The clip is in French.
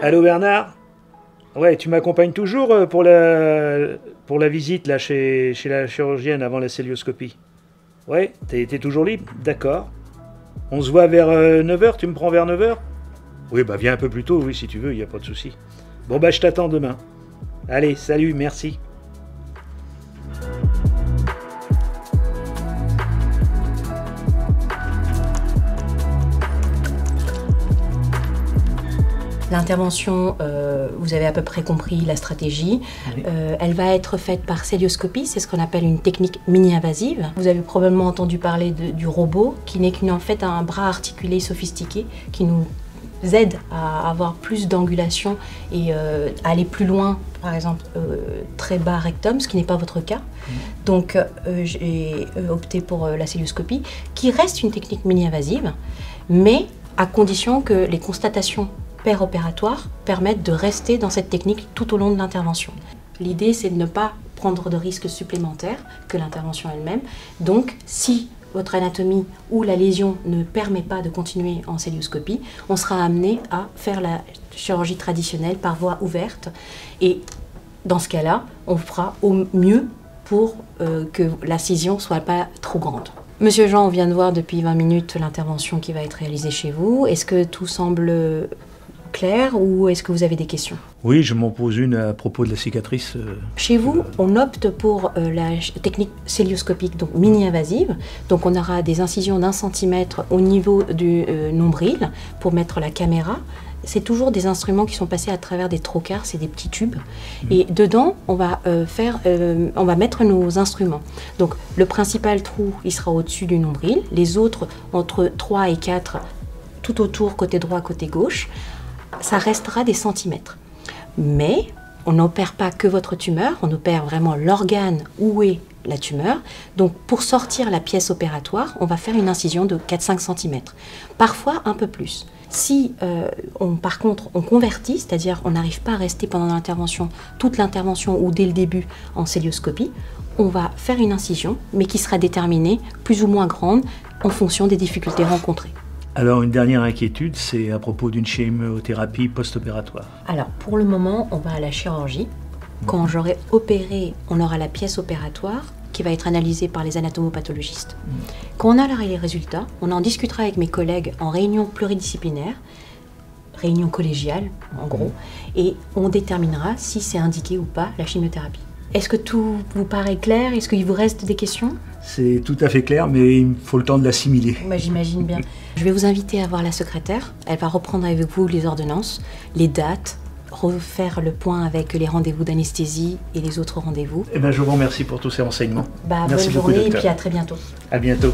Allô Bernard? Ouais, tu m'accompagnes toujours pour la visite là chez la chirurgienne avant la célioscopie. Ouais, t'es toujours libre? D'accord. On se voit vers 9h, tu me prends vers 9h? Oui, bah viens un peu plus tôt, oui, si tu veux, y a pas de souci. Bon bah je t'attends demain. Allez, salut, merci. L'intervention, vous avez à peu près compris la stratégie. Oui. Elle va être faite par célioscopie, c'est ce qu'on appelle une technique mini-invasive. Vous avez probablement entendu parler du robot, qui n'est qu'en fait un bras articulé sophistiqué qui nous aide à avoir plus d'angulation et à aller plus loin, par exemple très bas rectum, ce qui n'est pas votre cas. Donc j'ai opté pour la célioscopie, qui reste une technique mini-invasive, mais à condition que les constatations opératoires permettent de rester dans cette technique tout au long de l'intervention. L'idée, c'est de ne pas prendre de risques supplémentaires que l'intervention elle-même. Donc, si votre anatomie ou la lésion ne permet pas de continuer en célioscopie, on sera amené à faire la chirurgie traditionnelle par voie ouverte. Et dans ce cas-là, on fera au mieux pour que l'incision ne soit pas trop grande. Monsieur Jean, on vient de voir depuis 20 minutes l'intervention qui va être réalisée chez vous. Est-ce que tout semble clair ou est-ce que vous avez des questions? Oui, je m'en pose une à propos de la cicatrice. Chez vous, on opte pour la technique célioscopique, donc mini-invasive. Donc on aura des incisions d'1 centimètre au niveau du nombril pour mettre la caméra. C'est toujours des instruments qui sont passés à travers des trocars, c'est des petits tubes. Et dedans, on va mettre nos instruments. Donc le principal trou, il sera au-dessus du nombril. Les autres, entre 3 et 4, tout autour, côté droit, côté gauche. Ça restera des centimètres. Mais on n'opère pas que votre tumeur, on opère vraiment l'organe où est la tumeur. Donc pour sortir la pièce opératoire, on va faire une incision de 4-5 cm. Parfois un peu plus. Si par contre on convertit, c'est-à-dire on n'arrive pas à rester pendant l'intervention, toute l'intervention ou dès le début en célioscopie, on va faire une incision, mais qui sera déterminée plus ou moins grande en fonction des difficultés rencontrées. Alors, une dernière inquiétude, c'est à propos d'une chimiothérapie post-opératoire. Alors, pour le moment, on va à la chirurgie. Quand j'aurai opéré, on aura la pièce opératoire qui va être analysée par les anatomopathologistes. Quand on a les résultats, on en discutera avec mes collègues en réunion pluridisciplinaire, réunion collégiale, en gros, et on déterminera si c'est indiqué ou pas la chimiothérapie. Est-ce que tout vous paraît clair? Est-ce qu'il vous reste des questions? C'est tout à fait clair, mais il me faut le temps de l'assimiler. Bah, j'imagine bien. Je vais vous inviter à voir la secrétaire. Elle va reprendre avec vous les ordonnances, les dates, refaire le point avec les rendez-vous d'anesthésie et les autres rendez-vous. Eh ben, je vous remercie pour tous ces renseignements. Bah, Merci bonne beaucoup, journée docteur. et puis à très bientôt. À bientôt.